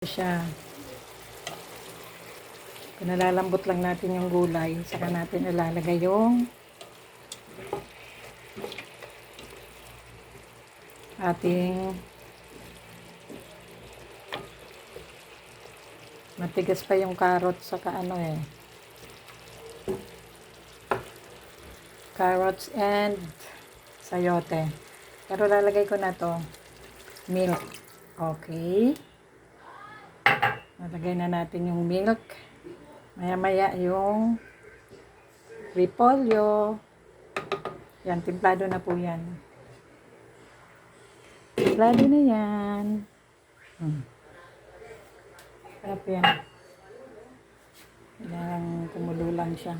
Siya. Pinalalambot lang natin yung gulay. Saka natin ilalagay yung ating matigas pa yung carrot saka carrots and sayote. Pero lalagay ko na to milk. Okay. Nalagay na natin yung milk. Maya-maya yung repolyo. Yan, timplado na po yan. Timplado na yan. Sarap yan. Kailangan kumulo lang siya.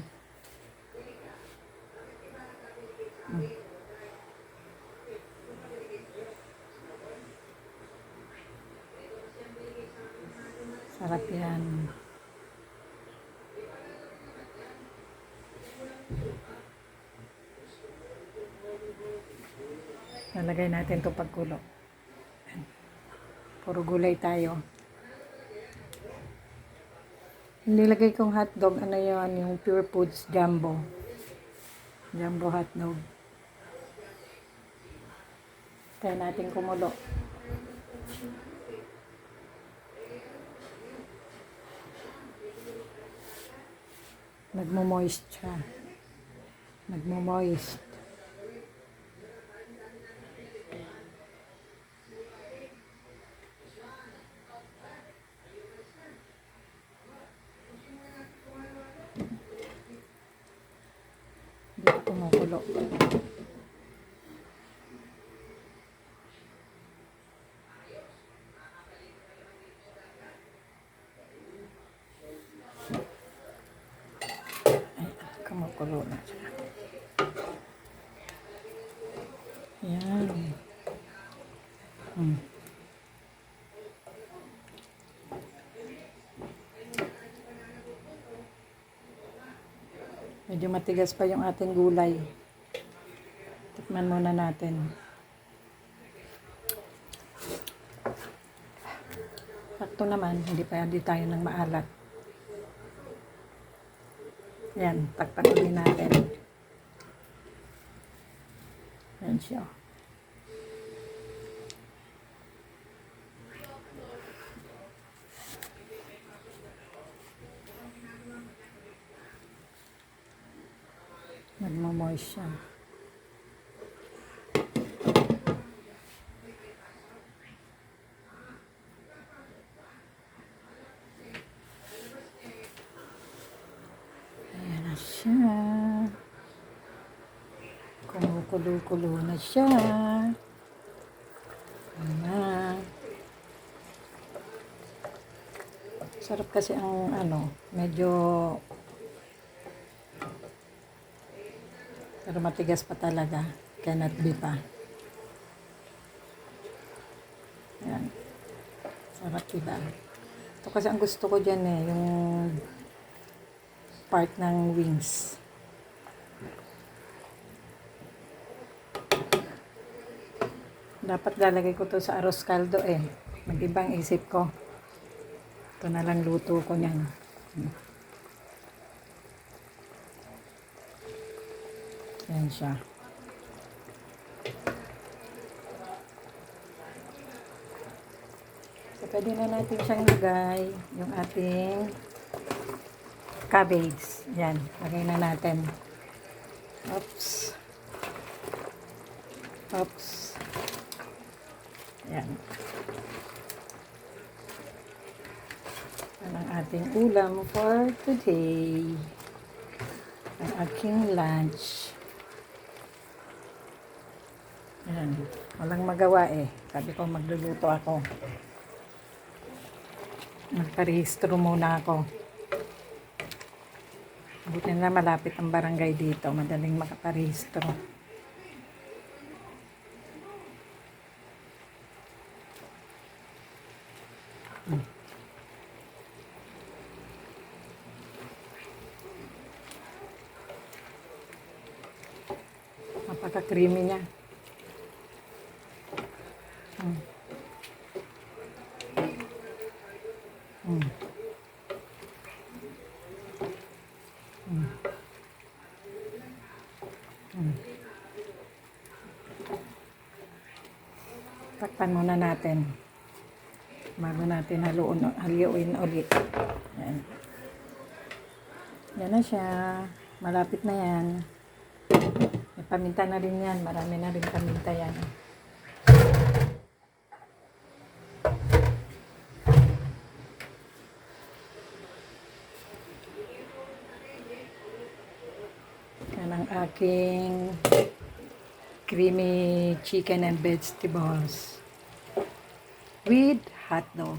Sarap yan. Nalagay natin ito pagkulo. Puro gulay tayo. Nilagay kong hotdog, yung Pure Foods Jumbo. Jumbo hotdog. Tayo natin kumulo. Nagmo-moist siya. Nagmo-moist. Dito kumukulo. Kumukulo na siya. Yan. Medyo matigas pa yung ating gulay. Tikman muna natin. Sakto naman, hindi tayo ng maalat. Yan, taktakin natin. Yan siya. Nagmo-moist siya. Ayan na siya. Kumukulo-kulo na siya. Ayan. Sarap kasi ang medyo pero matigas pa talaga. Cannot be pa. Ayan. Sarap diba? Ito kasi ang gusto ko dyan yung part ng wings. Dapat lalagay ko to sa arroz caldo Mag-ibang isip ko. Ito na lang luto ko niyan. Yan siya. So, pwede na natin siyang lagay yung ating cabbage. Yan. Lagay na natin. Oops. Oops. Yan. Yan ang ating ulam for today. Ang aking lunch. Ayan. Walang magawa Sabi ko magluluto ako. Magparehistro muna ako. Buti na malapit ang barangay dito. Madaling makaparehistro. Napaka-creamy niya. Mm. Mm. Mm. Takpan muna natin bago natin haluin ulit. Yan. Yan na siya. Malapit na yan. May paminta na rin yan. Marami na rin paminta yan. Yan ang aking creamy chicken and vegetables with hot dog.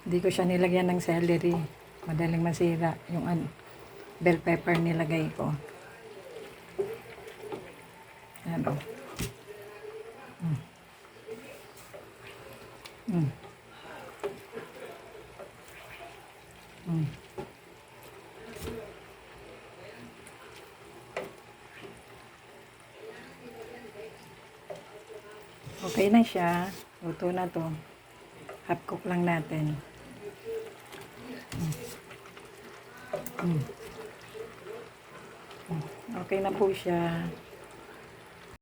Hindi ko siya nilagyan ng celery. Madaling masira yung bell pepper nilagay ko. Ano? Mm. Mm. Mm. Okay na siya. Luto na to. Half cook lang natin. Mm. Mm. Okay na po siya.